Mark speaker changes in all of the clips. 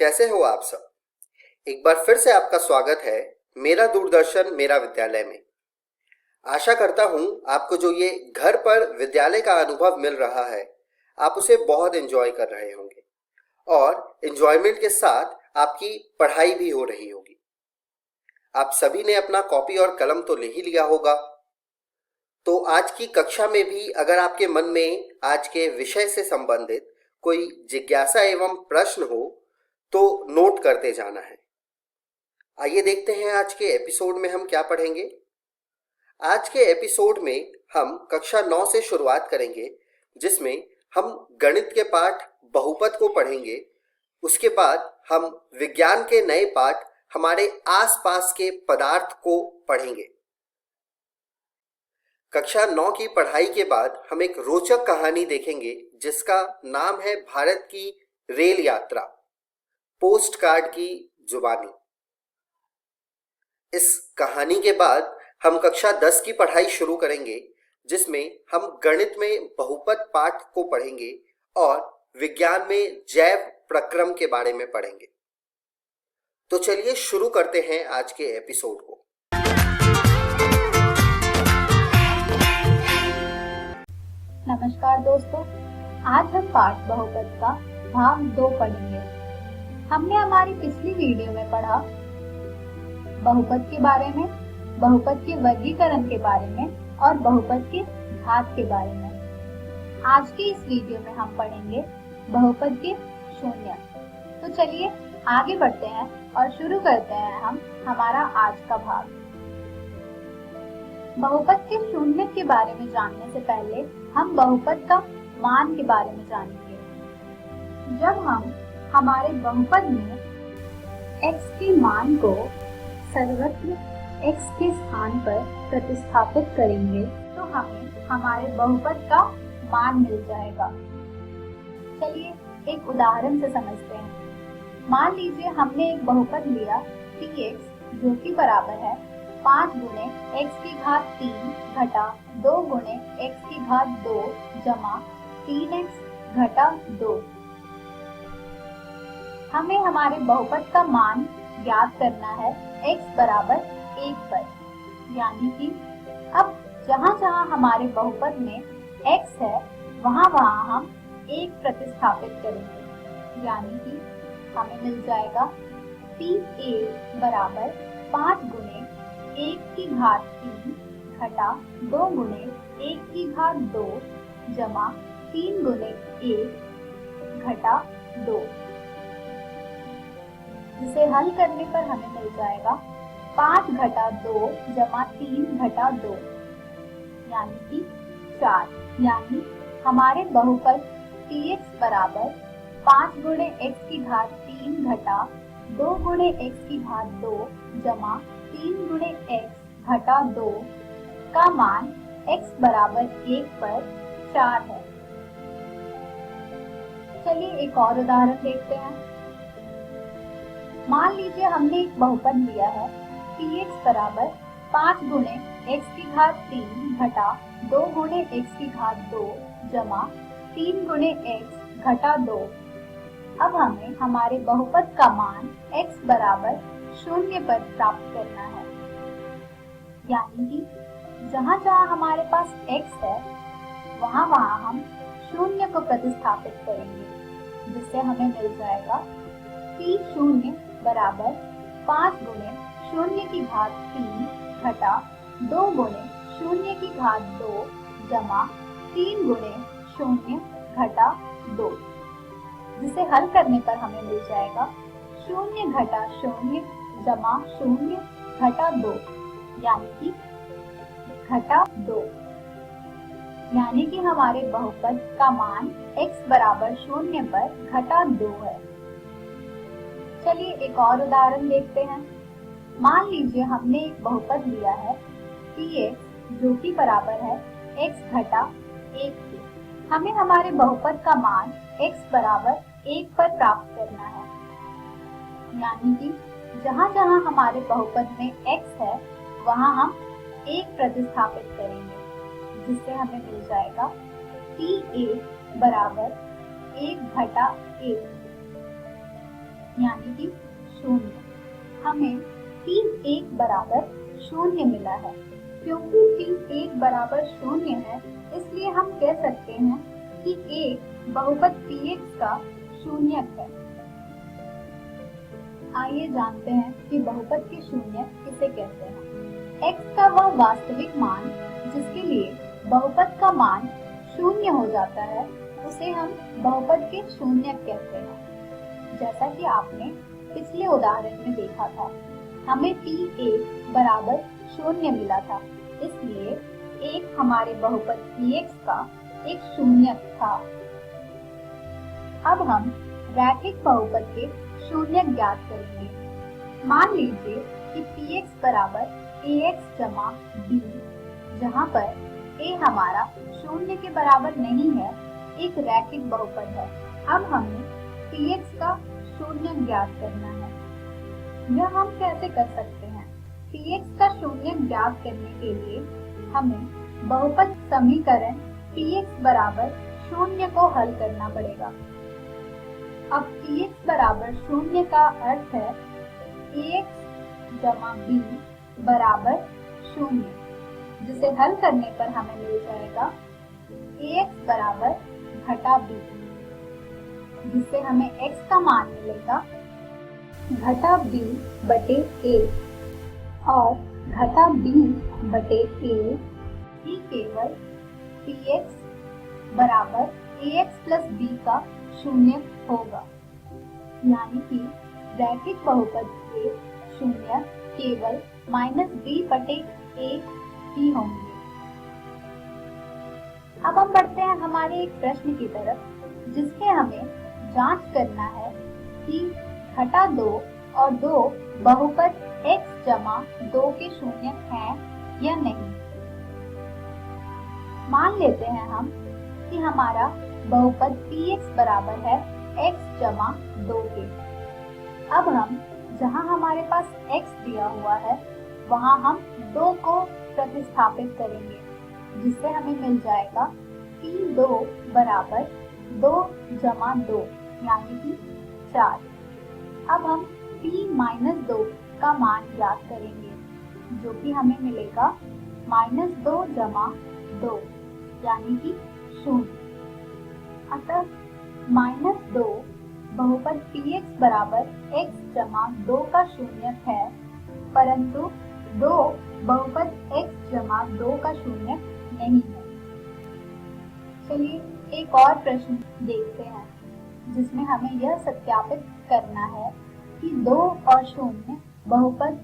Speaker 1: कैसे हो आप सब। एक बार फिर से आपका स्वागत है मेरा दूरदर्शन मेरा विद्यालय में। आशा करता हूं आपको जो ये घर पर विद्यालय का अनुभव मिल रहा है आप उसे बहुत एंजॉय कर रहे होंगे और एंजॉयमेंट के साथ आपकी पढ़ाई भी हो रही होगी। आप सभी ने अपना कॉपी और कलम तो ले ही लिया होगा। तो आज की कक्षा में भी अगर आपके मन में आज के विषय से संबंधित कोई जिज्ञासा एवं प्रश्न हो तो नोट करते जाना है। आइए देखते हैं आज के एपिसोड में हम क्या पढ़ेंगे। आज के एपिसोड में हम कक्षा 9 से शुरुआत करेंगे, जिसमें हम गणित के पाठ बहुपद को पढ़ेंगे। उसके बाद हम विज्ञान के नए पाठ हमारे आसपास के पदार्थ को पढ़ेंगे। कक्षा 9 की पढ़ाई के बाद हम एक रोचक कहानी देखेंगे जिसका नाम है भारत की रेल यात्रा, पोस्ट कार्ड की जुबानी। इस कहानी के बाद हम कक्षा 10 की पढ़ाई शुरू करेंगे, जिसमें हम गणित में बहुपद पाठ को पढ़ेंगे और विज्ञान में जैव प्रक्रम के बारे में पढ़ेंगे। तो चलिए शुरू करते हैं आज के एपिसोड को।
Speaker 2: नमस्कार दोस्तों, आज हम पाठ बहुपद का भाग 2 पढ़ेंगे। हमने हमारी पिछली वीडियो में पढ़ा बहुपद के बारे में, बहुपद के वर्गीकरण के बारे में और बहुपद के घात के बारे में। आज के इस वीडियो में हम पढ़ेंगे बहुपद के शून्य। तो चलिए आगे बढ़ते हैं और शुरू करते हैं हम हमारा आज का भाग। बहुपद के शून्य के बारे में जानने से पहले हम बहुपद का मान के बारे में जानेंगे। जब हम हमारे बहुपद में x के मान को सर्वत्र x के स्थान पर प्रतिस्थापित करेंगे तो हमें हमारे बहुपद का मान मिल जाएगा। चलिए एक उदाहरण से समझते हैं। मान लीजिए हमने एक बहुपद लिया px जो कि बराबर है 5 गुणे x की घात 3 घटा 2 गुणे x की घात 2 जमा 3x घटा 2। हमें हमारे बहुपद का मान ज्ञात करना है x बराबर 1 पर, यानी कि अब जहाँ जहाँ हमारे बहुपद में x है वहाँ वहाँ हम 1 प्रतिस्थापित करेंगे, यानी कि हमें मिल जाएगा p1 बराबर 5 गुणे 1 की घात 3 घटा 2 गुणे 1 की घात 2 जमा 3 गुणे 1 घटा 2, जिसे हल करने पर हमें मिल जाएगा 5 घटा 2 जमा 3 घटा 2 यानी कि 4। यानी हमारे बहुपद px बराबर 5 गुणे x की घात 3 घटा 2 गुणे x की घात 2 जमा 3 गुणे x घटा 2 का मान x बराबर 1 पर 4 है। चलिए एक और उदाहरण देखते हैं। मान लीजिए हमने एक बहुपद लिया है px बराबर 5 गुणे x की घात 3 घटा 2 गुणे x की घात 2 जमा 3 गुणे x घटा 2। अब हमें हमारे बहुपद का मान x बराबर 0 पर प्राप्त करना है, यानी कि जहाँ जहाँ हमारे पास x है वहाँ वहाँ हम 0 को प्रतिस्थापित करेंगे, जिससे हमें मिल जाएगा p0 बराबर 5 गुणे 0 की घात 3 घटा 2 गुणे 0 की घात 2 जमा 3 गुणे 0 घटा 2, जिसे हल करने पर हमें मिल जाएगा 0 घटा 0 जमा 0 घटा 2 यानी कि घटा 2। यानी कि हमारे बहुपद का मान x बराबर 0 पर घटा 2 है। चलिए एक और उदाहरण देखते हैं। मान लीजिए हमने एक बहुपद लिया है px जो कि बराबर है x घटा 1 के। हमें हमारे बहुपद का मान x बराबर 1 पर प्राप्त करना है, यानी कि जहाँ जहाँ हमारे बहुपद में x है वहाँ हम 1 प्रतिस्थापित करेंगे, जिससे हमें मिल जाएगा p1 बराबर 1 घटा 1। यानी कि 0। हमें P1 बराबर 0 मिला है। क्योंकि P1 बराबर 0 है, इसलिए हम कह सकते हैं कि एक बहुपद Px का शून्यक है। आइए जानते हैं कि बहुपद के शून्यक किसे कहते हैं। x का वह वास्तविक मान जिसके लिए बहुपद का मान 0 हो जाता है, उसे हम बहुपद के शून्यक कहते हैं। जैसा कि आपने पिछले उदाहरण में देखा था, हमें P1 बराबर 0 मिला था, इसलिए एक हमारे बहुपद Px का एक शून्यक था। अब हम रैखिक बहुपद के शून्यक ज्ञात करेंगे। मान लीजिए कि Px बराबर Ax जमा B, जहाँ पर A हमारा 0 के बराबर नहीं है, एक रैखिक बहुपद है। अब हमें Px का शून्यक ज्ञात करना है। यह हम कैसे कर सकते हैं? Px का शून्यक ज्ञात करने के लिए हमें बहुपद समीकरण Px बराबर 0 को हल करना पड़ेगा। अब Px बराबर 0 का अर्थ है Ax जमा B बराबर 0, जिसे हल करने पर हमें मिल जाएगा Ax बराबर घटा B, जिससे हमें x का मान मिलेगा घटा B बटे A, और घटा B बटे A ही केवल Px बराबर Ax प्लस B का शून्यक होगा। यानी कि रैखिक बहुपद के शून्यक केवल -b बटे A ही होंगे। अब हम बढ़ते हैं हमारे एक प्रश्न की तरफ, जिसमें हमें जांच करना है कि घटा 2 और 2 बहुपद x जमा 2 के शून्यक हैं या नहीं। मान लेते हैं हम कि हमारा बहुपद Px बराबर है x जमा 2 के। अब हम जहां हमारे पास x दिया हुआ है, वहां हम 2 को प्रतिस्थापित करेंगे, जिससे हमें मिल जाएगा P2 बराबर 2 जमा 2 यानी कि 4। अब हम P-2 का मान ज्ञात करेंगे, जो कि हमें मिलेगा -2 जमा 2 यानी कि 0। अतः -2 बहुपद Px बराबर x जमा 2 का शून्यक है, परंतु 2 बहुपद x जमा 2 का शून्यक नहीं है। चलिए एक और प्रश्न देखते हैं, जिसमें हमें यह सत्यापित करना है कि 2 और 0 बहुपद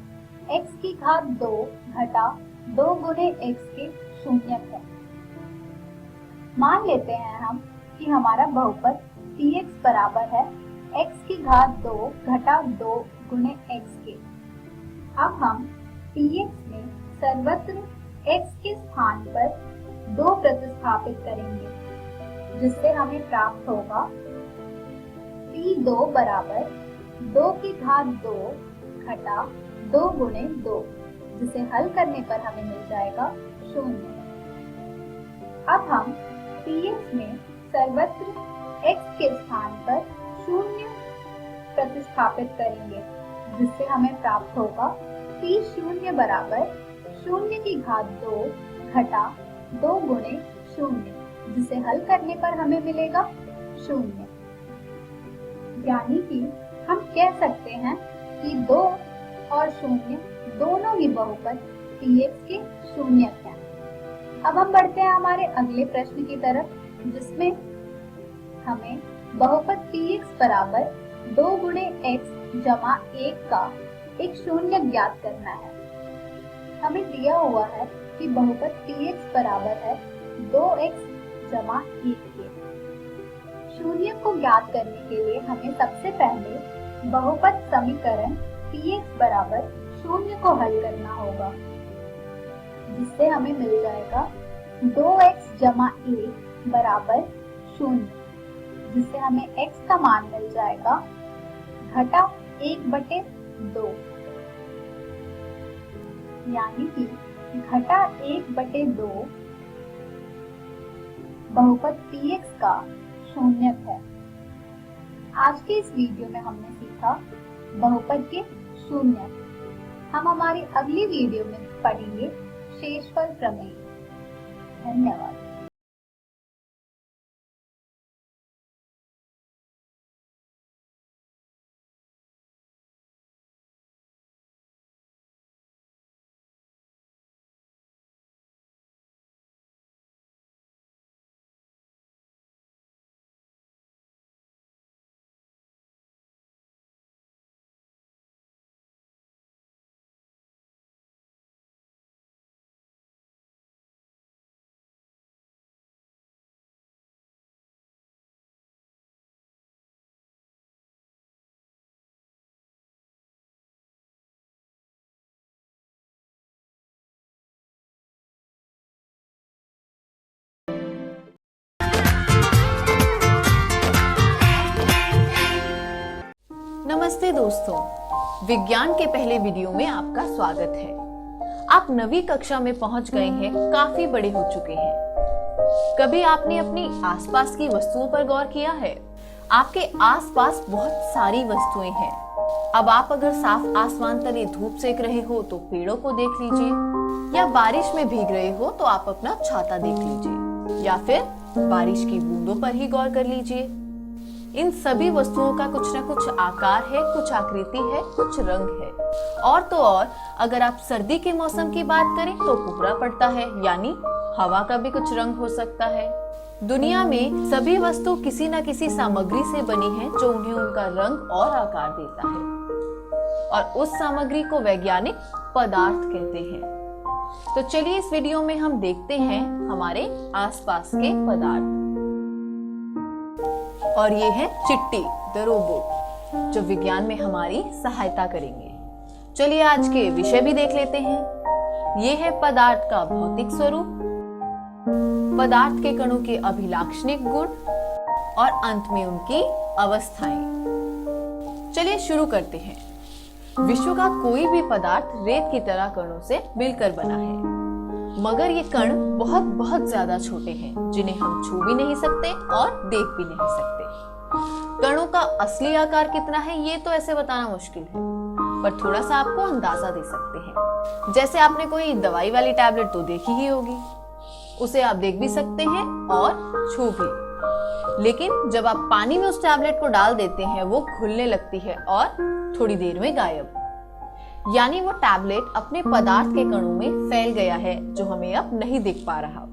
Speaker 2: x की घात 2 घटा 2 गुणे x के शून्यक है। मान लेते हैं हम कि हमारा बहुपद Px बराबर है x की घात 2 घटा 2 गुणे x के। अब हम Px में सर्वत्र x के स्थान पर 2 प्रतिस्थापित करेंगे, जिससे हमें प्राप्त होगा P2 बराबर 2 की घात 2 घटा 2 गुणे 2, जिसे हल करने पर हमें मिल जाएगा 0। अब हम Px में सर्वत्र x के स्थान पर 0 प्रतिस्थापित करेंगे, जिससे हमें प्राप्त होगा P0 बराबर 0 की घात 2 घटा 2 गुणे 0, जिसे हल करने पर हमें मिलेगा 0। यानी कि हम कह सकते हैं कि 2 और 0 दोनों ही बहुपद Px के शून्यक हैं। अब हम बढ़ते हैं हमारे अगले प्रश्न की तरफ, जिसमें हमें बहुपद Px बराबर 2 गुणे x जमा 1 का एक शून्यक ज्ञात करना है। हमें दिया हुआ है कि बहुपद Px बराबर है 2x जमा 1 के। शून्यक को ज्ञात करने के लिए हमें सबसे पहले बहुपद समीकरण Px बराबर 0 को हल करना होगा, जिससे हमें मिल जाएगा 2x जमा 1 बराबर 0, जिससे हमें x का मान मिल जाएगा घटा 1 बटे 2, यानी कि घटा 1 बटे 2 बहुपद Px का शून्यक है। आज के इस वीडियो में हमने सीखा बहुपद के शून्य। हम हमारी अगली वीडियो में पढ़ेंगे शेषफल प्रमेय। धन्यवाद।
Speaker 3: नमस्ते दोस्तों, विज्ञान के पहले वीडियो में आपका स्वागत है। आप नवी कक्षा में पहुंच गए हैं, काफी बड़े हो चुके हैं। कभी आपने अपनी आसपास की वस्तुओं पर गौर किया है? आपके आसपास बहुत सारी वस्तुएं हैं। अब आप अगर साफ आसमान तले धूप सेक रहे हो तो पेड़ों को देख लीजिए, या बारिश में भीग रहे हो तो आप अपना छाता देख लीजिए, या फिर बारिश की बूंदों पर ही गौर कर लीजिए। इन सभी वस्तुओं का कुछ न कुछ आकार है, कुछ आकृति है, कुछ रंग है। और तो और अगर आप सर्दी के मौसम की बात करें तो कोहरा पड़ता है, यानी हवा का भी कुछ रंग हो सकता है। दुनिया में सभी वस्तु किसी न किसी सामग्री से बनी है जो उन्हें उनका रंग और आकार देता है, और उस सामग्री को वैज्ञानिक पदार्थ कहते हैं। तो चलिए इस वीडियो में हम देखते हैं हमारे आसपास के पदार्थ। और ये है चिट्टी, द रोबोट, जो विज्ञान में हमारी सहायता करेंगे। चलिए आज के विषय भी देख लेते हैं। ये है पदार्थ का भौतिक स्वरूप, पदार्थ के कणों के अभिलाक्षणिक गुण, और अंत में उनकी अवस्थाएं। चलिए शुरू करते हैं। विश्व का कोई भी पदार्थ रेत की तरह कणों से मिलकर बना है, मगर ये कण बहुत बहुत ज्यादा छोटे हैं, जिन्हें हम छू भी नहीं सकते और देख भी नहीं सकते। कणों का असली आकार कितना है ये तो ऐसे बताना मुश्किल है, पर थोड़ा सा आपको अंदाजा दे सकते हैं। जैसे आपने कोई दवाई वाली टैबलेट तो देखी ही होगी, उसे आप देख भी सकते हैं और छू भी। लेकिन जब आप पानी में उस टैबलेट को डाल देते हैं, वो घुलने लगती है और थोड़ी देर में गायब। यानी वो टैबलेट अपने पदार्थ के कणों में फैल गया है, जो हमें अब नहीं दिख पा रहा।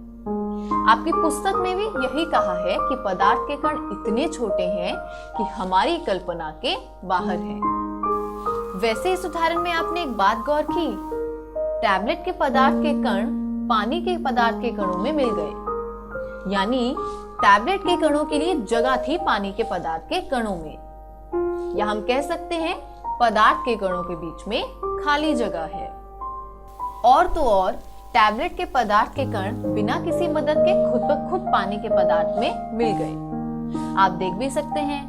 Speaker 3: आपकी पुस्तक में भी यही कहा है कि पदार्थ के कण इतने छोटे हैं कि हमारी कल्पना के बाहर हैं। वैसे इस उदाहरण में आपने एक बात गौर की, टैबलेट के पदार्थ के कण पानी के पदार्थ के कणों में मिल गए, यानी टैबलेट के कणों के लिए जगह थी पानी के पदार्थ के कणों में। या हम कह सकते हैं पदार्थ के कणों के बीच में खाली जगह है। और तो और टैबलेट के पदार्थ के कण बिना किसी मदद के खुद ब खुद पानी के पदार्थ में मिल गए। आप देख भी सकते हैं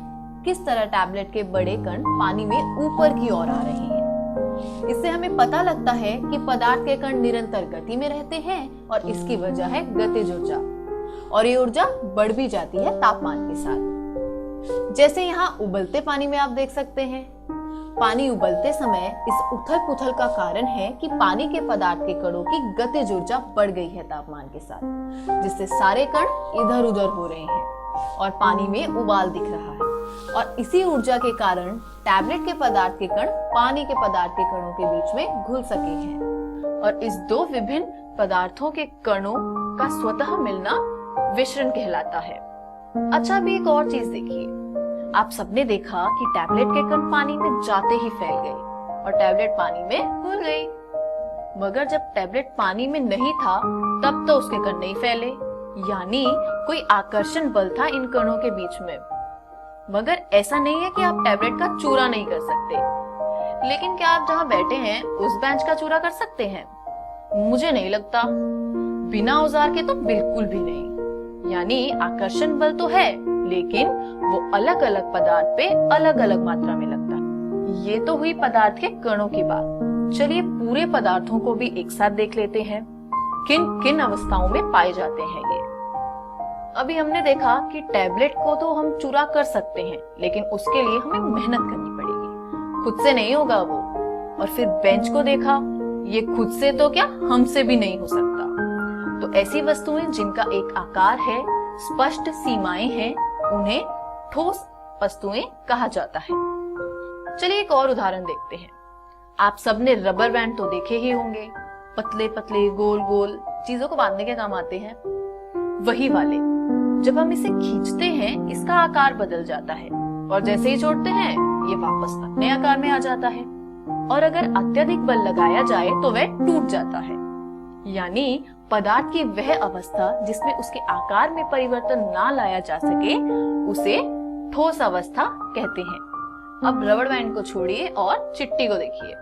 Speaker 3: किस तरह टैबलेट के बड़े कण पानी में ऊपर की ओर आ रहे हैं। इससे हमें पता लगता है कि पदार्थ के कण निरंतर गति में रहते हैं, और इसकी वजह है गतिज ऊर्जा, और ये ऊर्जा बढ़ भी जाती है तापमान के साथ। जैसे यहाँ उबलते पानी में आप देख सकते हैं, पानी उबलते समय इस उथल पुथल का कारण है कि पानी के पदार्थ के कणों की गतिज ऊर्जा बढ़ गई है तापमान के साथ, जिससे सारे कण इधर उधर हो रहे हैं और पानी में उबाल दिख रहा है। और इसी ऊर्जा के कारण टैबलेट के पदार्थ के कण पानी के पदार्थ के कणों के बीच में घुल सके हैं, और इस दो विभिन्न पदार्थों के कणों का स्वतः मिलना विसरण कहलाता है। अच्छा, अभी एक और चीज देखिए। आप सबने देखा कि टैबलेट के कण पानी में जाते ही फैल गए और टैबलेट पानी में घुल गई। मगर जब टैबलेट पानी में नहीं था तब तो उसके कण नहीं फैले, यानी कोई आकर्षण बल था इन कणों के बीच में। मगर ऐसा नहीं है कि आप टैबलेट का चूरा नहीं कर सकते, लेकिन क्या आप जहाँ बैठे हैं उस बेंच का चूरा कर सकते हैं? मुझे नहीं लगता। बिना औजार के तो बिल्कुल भी नहीं। यानी आकर्षण बल तो है, लेकिन वो अलग अलग पदार्थ पे अलग अलग मात्रा में लगता है। ये तो हुई पदार्थ के कणों की बात। चलिए पूरे पदार्थों को भी एक साथ देख लेते हैं, किन किन अवस्थाओं में पाए जाते हैं ये। अभी हमने देखा कि टैबलेट को तो हम चूरा कर सकते हैं, लेकिन उसके लिए हमें मेहनत करनी पड़ेगी, खुद से नहीं होगा वो। और फिर बेंच को देखा, ये खुद से तो क्या हमसे भी नहीं हो सकता। तो ऐसी वस्तुएं जिनका एक आकार है, स्पष्ट सीमाएं हैं, उन्हें ठोस वस्तुएं कहा जाता है। चलिए एक और उदाहरण देखते हैं। आप सबने रबर बैंड तो देखे ही होंगे, पतले पतले गोल गोल चीजों को बांधने के काम आते हैं। वही वाले, जब हम इसे खींचते हैं इसका आकार बदल जाता है, और जैसे ही छोड़ते हैं ये वापस अपने आकार में आ जाता है। और अगर अत्यधिक बल लगाया जाए तो वह टूट जाता है। यानी पदार्थ की वह अवस्था जिसमें उसके आकार में परिवर्तन ना लाया जा सके उसे ठोस अवस्था कहते हैं। अब रबर बैंड को छोड़िए और चिट्टी को देखिए।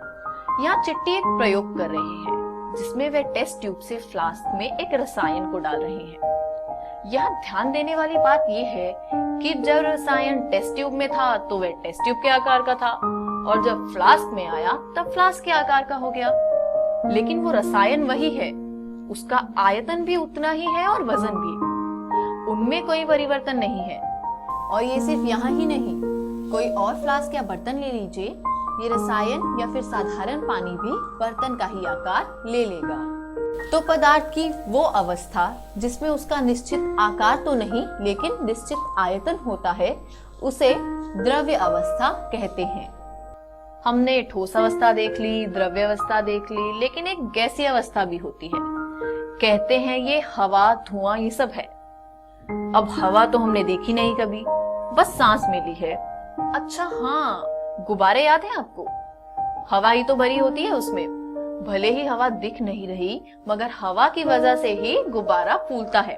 Speaker 3: यहाँ चिट्टी एक प्रयोग कर रहे हैं जिसमें वे टेस्ट ट्यूब से फ्लास्क में एक रसायन को डाल रहे हैं। यहाँ ध्यान देने वाली बात यह है कि जब रसायन टेस्ट ट्यूब में था तो वह टेस्ट ट्यूब के आकार का था, और जब फ्लास्क में आया तब फ्लास्क के आकार का हो गया। लेकिन वो रसायन वही है, उसका आयतन भी उतना ही है और वजन भी, उनमें कोई परिवर्तन नहीं है। और ये सिर्फ यहाँ ही नहीं, कोई और फ्लास्क या बर्तन ले लीजिए, ये रसायन या फिर साधारण पानी भी बर्तन का ही आकार ले लेगा। तो पदार्थ की वो अवस्था जिसमें उसका निश्चित आकार तो नहीं लेकिन निश्चित आयतन होता है, उसे द्रव्य अवस्था कहते हैं। हमने ठोस अवस्था देख ली, द्रव्य अवस्था देख ली, लेकिन एक गैसीय अवस्था भी होती है। कहते हैं ये हवा, धुआं, ये सब है। अब हवा तो हमने देखी नहीं कभी, बस सांस में ली है। अच्छा हाँ, गुब्बारे याद है आपको? हवा ही तो भरी होती है उसमें। भले ही हवा दिख नहीं रही, मगर हवा की वजह से ही गुब्बारा फूलता है।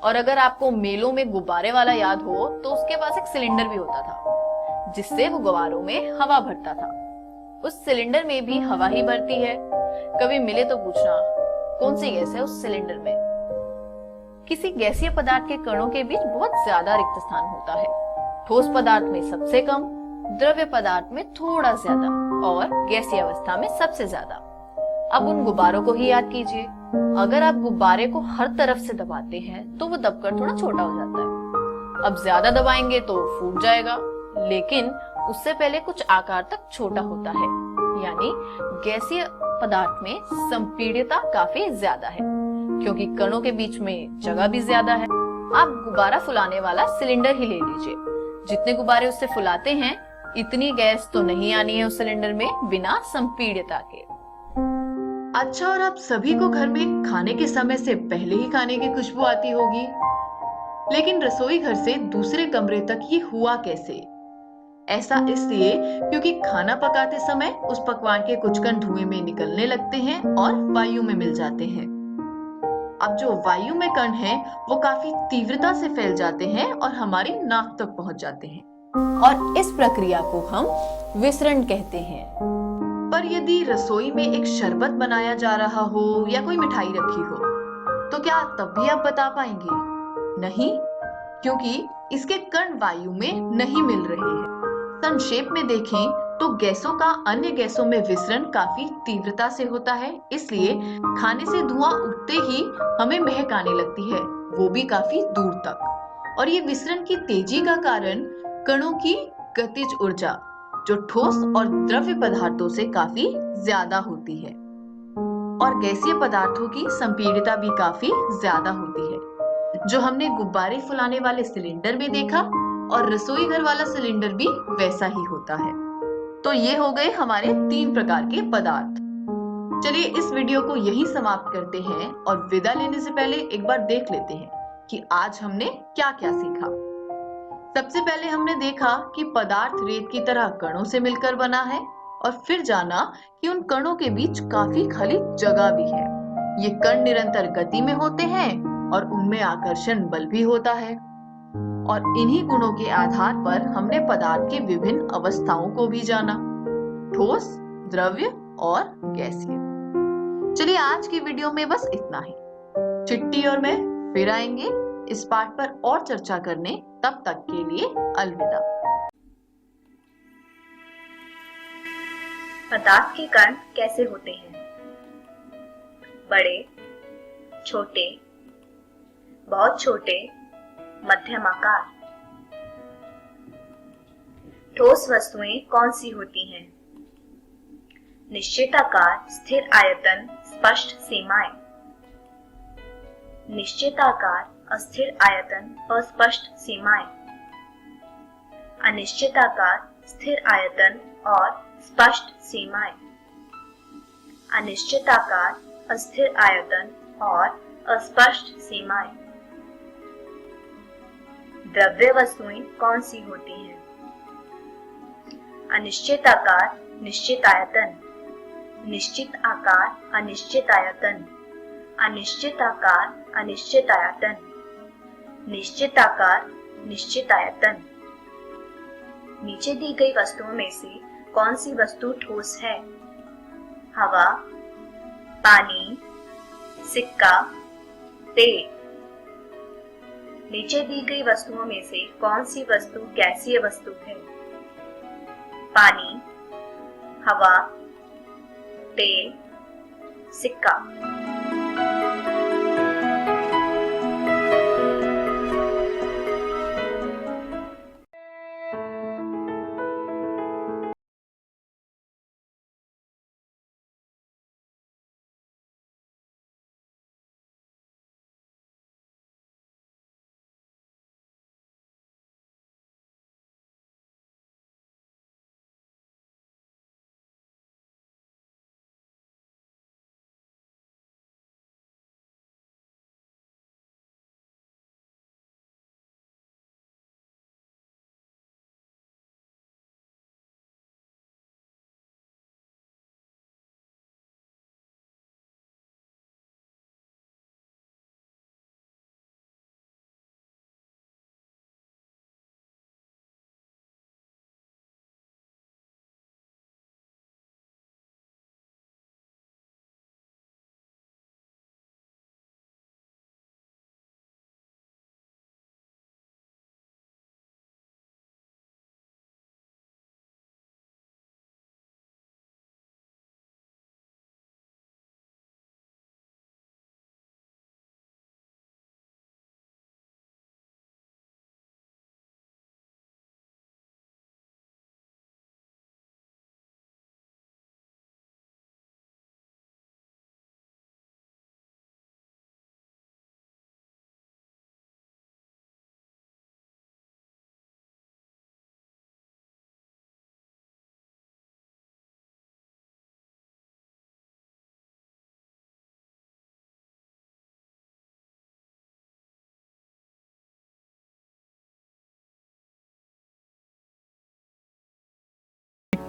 Speaker 3: और अगर आपको मेलों में गुब्बारे वाला याद हो तो उसके पास एक सिलेंडर भी होता था जिससे वो गुब्बारों में हवा भरता था। उस सिलेंडर में भी हवा ही भरती है। कभी मिले तो पूछना कौन सी गैस है उस सिलेंडर में। किसी गैसीय पदार्थ के कणों के बीच बहुत ज्यादा रिक्त स्थान होता है। ठोस पदार्थ में सबसे कम, द्रव्य पदार्थ में थोड़ा ज्यादा और गैसीय अवस्था में सबसे ज्यादा। अब उन गुब्बारों को ही याद कीजिए। अगर आप गुब्बारे को हर तरफ से दबाते हैं तो वो दबकर थोड़ा छोटा हो जाता है। अब ज्यादा दबाएंगे तो फूट जाएगा, लेकिन उससे पहले कुछ आकार तक छोटा होता है। यानी गैसीय पदार्थ में संपीड्यता काफी ज्यादा है क्योंकि कणों के बीच में जगह भी ज्यादा है। आप गुब्बारा फुलाने वाला सिलेंडर ही ले लीजिए। जितने गुब्बारे उससे फुलाते हैं इतनी गैस तो नहीं आनी है उस सिलेंडर में बिना संपीड्यता के। अच्छा, और आप सभी को घर में खाने के समय से पहले ही खाने की खुशबू आती होगी, लेकिन रसोई घर से दूसरे कमरे तक ये हुआ कैसे? ऐसा इसलिए क्योंकि खाना पकाते समय उस पकवान के कुछ कण धुएं में निकलने लगते हैं और वायु में मिल जाते हैं। अब जो वायु में कण हैं, वो काफी तीव्रता से फैल जाते हैं और हमारी नाक तक पहुंच जाते हैं, और इस प्रक्रिया को हम विसरण कहते हैं। पर यदि रसोई में एक शरबत बनाया जा रहा हो या कोई मिठाई रखी हो, तो क्या तब भी आप बता पाएंगे? नहीं, क्योंकि इसके कण वायु में नहीं मिल रहे हैं। संक्षेप में देखें तो गैसों का अन्य गैसों में विसरण काफी तीव्रता से होता है, इसलिए खाने से धुआं उठते ही हमें महक आने लगती है, वो भी काफी दूर तक। और ये विसरण की तेजी का कारण कणों की गतिज ऊर्जा जो ठोस और द्रव्य पदार्थों से काफी ज्यादा होती है, और गैसीय पदार्थों की संपीड्यता भी काफी ज्यादा होती है, जो हमने गुब्बारे फुलाने वाले सिलेंडर में देखा, और रसोई घर वाला सिलेंडर भी वैसा ही होता है। तो ये हो गए हमारे 3 प्रकार के पदार्थ। चलिए इस वीडियो को यहीं समाप्त करते हैं और विदा लेने से पहले एक बार देख लेते हैं कि आज हमने क्या क्या सीखा। सबसे पहले हमने देखा कि पदार्थ रेत की तरह कणों से मिलकर बना है, और फिर जाना कि उन कणों के बीच काफी खाली जगह भी है। ये कण निरंतर गति में होते हैं और उनमें आकर्षण बल भी होता है, और इन्हीं गुणों के आधार पर हमने पदार्थ की विभिन्न अवस्थाओं को भी जाना, ठोस, द्रव्य और गैसीय। चलिए आज की वीडियो में बस इतना ही। चिट्टी और मैं फिर आएंगे इस पाठ पर और चर्चा करने। तब तक के लिए अलविदा।
Speaker 4: पदार्थ के कण कैसे होते हैं? बड़े, छोटे, बहुत छोटे मध्यम आकार। ठोस वस्तुएं कौन सी होती हैं? निश्चित आकार, स्थिर आयतन, स्पष्ट सीमाएं। निश्चित आकार, अस्थिर आयतन, अस्पष्ट सीमाएं। अनिश्चित आकार, स्थिर आयतन और स्पष्ट सीमाएं। अनिश्चित आकार, अस्थिर आयतन और अस्पष्ट सीमाएं। द्रव्य वस्तुएं कौन सी होती हैं? अनिश्चित आकार, निश्चित आयतन। निश्चित आकार, अनिश्चित आयतन। अनिश्चित आकार, अनिश्चित आयतन। निश्चित आकार, निश्चित आयतन। नीचे दी गई वस्तुओं में से कौन सी वस्तु ठोस है? हवा, पानी, सिक्का, तेल। नीचे दी गई वस्तुओं में से कौन सी वस्तु गैसीय वस्तु है? पानी, हवा, तेल, सिक्का।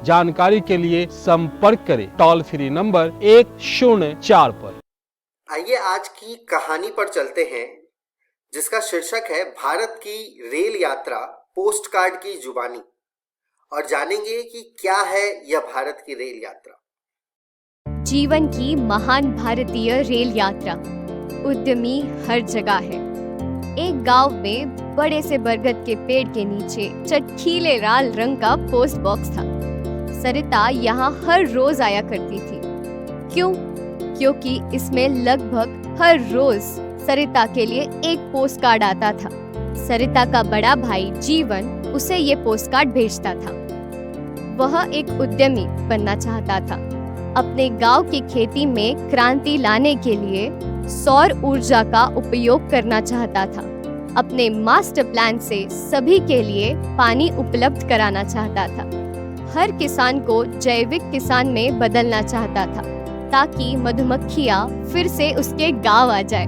Speaker 5: जानकारी के लिए संपर्क करें टोल फ्री नंबर 104 पर।
Speaker 1: आइए आज की कहानी पर चलते हैं, जिसका शीर्षक है भारत की रेल यात्रा पोस्ट कार्ड की जुबानी, और जानेंगे कि क्या है यह भारत की रेल यात्रा।
Speaker 6: जीवन की महान भारतीय रेल यात्रा। उद्यमी हर जगह है। एक गांव में बड़े से बरगद के पेड़ के नीचे चटखीले लाल रंग का पोस्ट बॉक्स था। सरिता यहाँ हर रोज आया करती थी। क्यों? क्योंकि इसमें लगभग हर रोज सरिता के लिए एक पोस्ट कार्ड आता था। सरिता का बड़ा भाई जीवन उसे ये पोस्ट कार्ड भेजता था। वह एक उद्यमी बनना चाहता था। अपने गांव की खेती में क्रांति लाने के लिए सौर ऊर्जा का उपयोग करना चाहता था। अपने मास्टर प्लान से सभी के लिए पानी उपलब्ध कराना चाहता था। हर किसान को जैविक किसान में बदलना चाहता था, ताकि मधुमक्खियां फिर से उसके गांव आ जाए।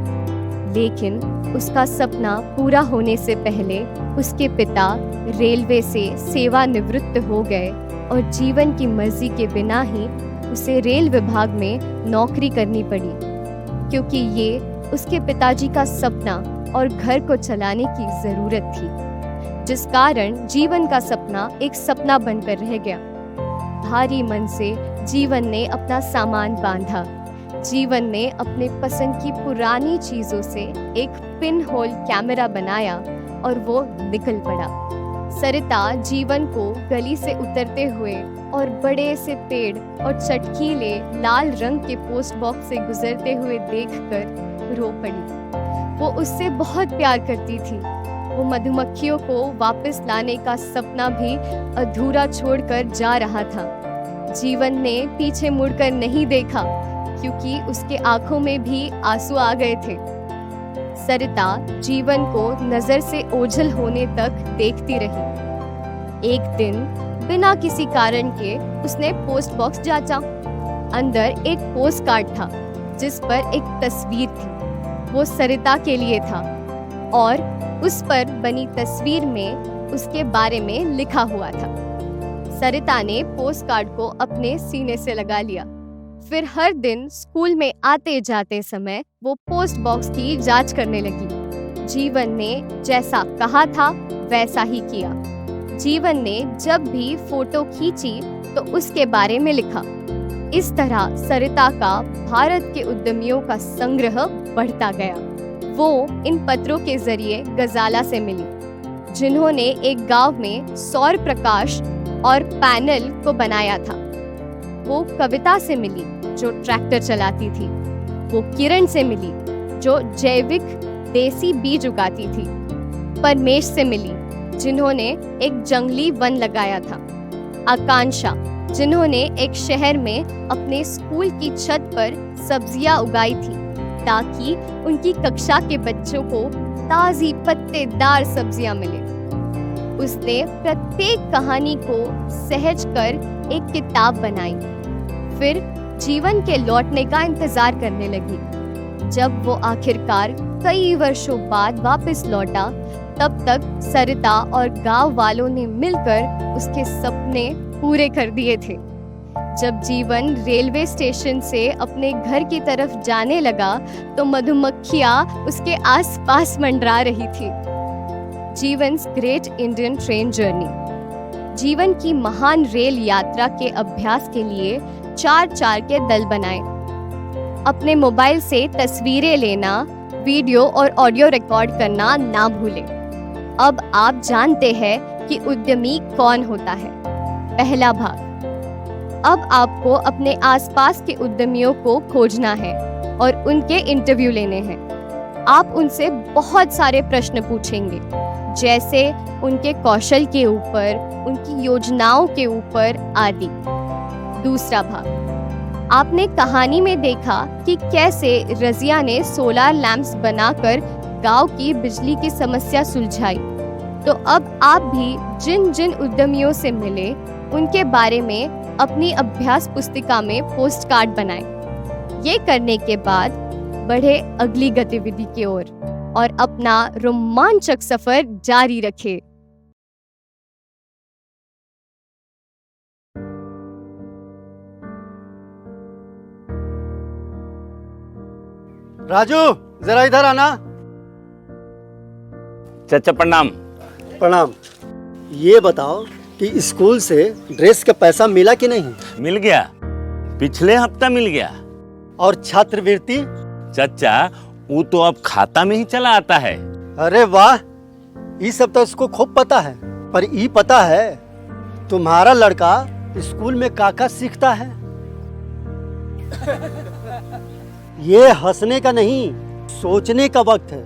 Speaker 6: लेकिन उसका सपना पूरा होने से पहले उसके पिता रेलवे से सेवानिवृत्त हो गए और जीवन की मर्जी के बिना ही उसे रेल विभाग में नौकरी करनी पड़ी, क्योंकि ये उसके पिताजी का सपना और घर को चलाने की जरूरत थी, जिस कारण जीवन का सपना एक सपना बनकर रह गया। भारी मन से जीवन ने अपना सामान बांधा। जीवन ने अपने पसंद की पुरानी चीजों से एक पिन होल कैमरा बनाया और वो निकल पड़ा। सरिता जीवन को गली से उतरते हुए और बड़े से पेड़ और चटकीले लाल रंग के पोस्ट बॉक्स से गुजरते हुए देखकर रो पड़ी। वो उससे बहुत प्यार करती थी, वो मधुमक्खियों को वापस लाने का सपना भी अधूरा छोड़कर जा रहा था। जीवन ने पीछे मुड़कर नहीं देखा क्योंकि उसके आंखों में भी आंसू आ गए थे। सरिता जीवन को नजर से ओझल होने तक देखती रही। एक दिन बिना किसी कारण के उसने पोस्ट बॉक्स जांचा। अंदर एक पोस्ट कार्ड था जिस पर एक तस्वीर थी। वो सरिता के लिए था और उस पर बनी तस्वीर में उसके बारे में लिखा हुआ था। सरिता ने पोस्ट कार्ड को अपने सीने से लगा लिया। फिर हर दिन स्कूल में आते जाते समय वो पोस्ट बॉक्स की जांच करने लगी। जीवन ने जैसा कहा था वैसा ही किया। जीवन ने जब भी फोटो खींची तो उसके बारे में लिखा। इस तरह सरिता का भारत के उद्यमियों का संग्रह बढ़ता गया। वो इन पत्रों के जरिए गजाला से मिली, जिन्होंने एक गांव में सौर प्रकाश और पैनल को बनाया था। वो कविता से मिली जो ट्रैक्टर चलाती थी। वो किरण से मिली जो जैविक देसी बीज उगाती थी। परमेश से मिली जिन्होंने एक जंगली वन लगाया था। आकांक्षा जिन्होंने एक शहर में अपने स्कूल की छत पर सब्जियां उगाई थी ताकि उनकी कक्षा के बच्चों को ताजी पत्तेदार सब्जियां मिले। उसने प्रत्येक कहानी को सहज कर एक किताब बनाई। फिर जीवन के लौटने का इंतजार करने लगी। जब वो आखिरकार कई वर्षों बाद वापस लौटा तब तक सरिता और गांव वालों ने मिलकर उसके सपने पूरे कर दिए थे। जब जीवन रेलवे स्टेशन से अपने घर की तरफ जाने लगा तो मधुमक्खियां उसके आसपास मंडरा रही थी। जीवन्स ग्रेट इंडियन ट्रेन जर्नी। जीवन की महान रेल यात्रा के अभ्यास के लिए 4 के दल बनाए। अपने मोबाइल से तस्वीरें लेना, वीडियो और ऑडियो रिकॉर्ड करना ना भूलें। अब आप जानते हैं कि उद्यमी कौन होता है। पहला भाग। अब आपको अपने आसपास के उद्यमियों को खोजना है और उनके इंटरव्यू लेने हैं। आप उनसे बहुत सारे प्रश्न पूछेंगे, जैसे उनके कौशल के ऊपर, उनकी योजनाओं के ऊपर आदि। दूसरा भाग। आपने कहानी में देखा कि कैसे रजिया ने सोलर लैंप्स बनाकर गांव की बिजली की समस्या सुलझाई। तो अब आप भी जिन जिन उद्यमियों से मिले उनके बारे में अपनी अभ्यास पुस्तिका में पोस्ट कार्ड बनाएं। ये करने के बाद बढ़े अगली गतिविधि की ओर और अपना रोमांचक सफर जारी रखें।
Speaker 7: राजू जरा इधर आना।
Speaker 8: चाचा प्रणाम।
Speaker 7: प्रणाम। ये बताओ कि स्कूल से ड्रेस का पैसा मिला कि नहीं?
Speaker 8: मिल गया, पिछले हफ्ता मिल गया।
Speaker 7: और छात्रवृत्ति?
Speaker 8: चाचा वो तो अब खाता में ही चला आता है।
Speaker 7: अरे वाह, ये सब तो इसको खूब पता है। पर ये पता है तुम्हारा लड़का स्कूल में काका सीखता है? ये हंसने का नहीं, सोचने का वक्त है।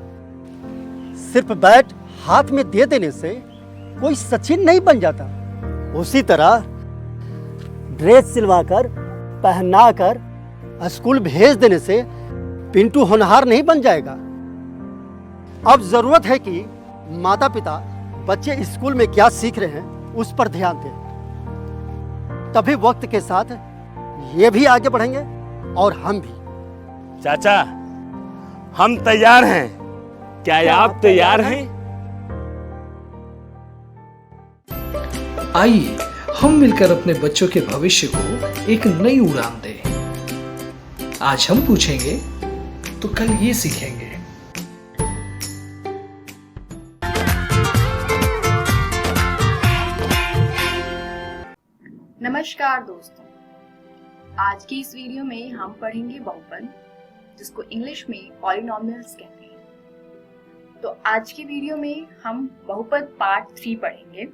Speaker 7: सिर्फ बैट हाथ में दे देने से कोई सचिन नहीं बन जाता। उसी तरह ड्रेस सिलवाकर पहनाकर स्कूल भेज देने से पिंटू होनहार नहीं बन जाएगा। अब जरूरत है कि माता पिता बच्चे स्कूल में क्या सीख रहे हैं उस पर ध्यान दें। तभी वक्त के साथ ये भी आगे बढ़ेंगे और हम भी।
Speaker 8: चाचा हम तैयार हैं। क्या आप तैयार हैं?
Speaker 9: आइए हम मिलकर अपने बच्चों के भविष्य को एक नई उड़ान दें। आज हम पूछेंगे तो कल ये सीखेंगे।
Speaker 10: नमस्कार दोस्तों, आज की इस वीडियो में हम पढ़ेंगे बहुपद, जिसको इंग्लिश में पॉलिनोमियल्स कहते हैं। तो आज की वीडियो में हम बहुपद पार्ट 3 पढ़ेंगे।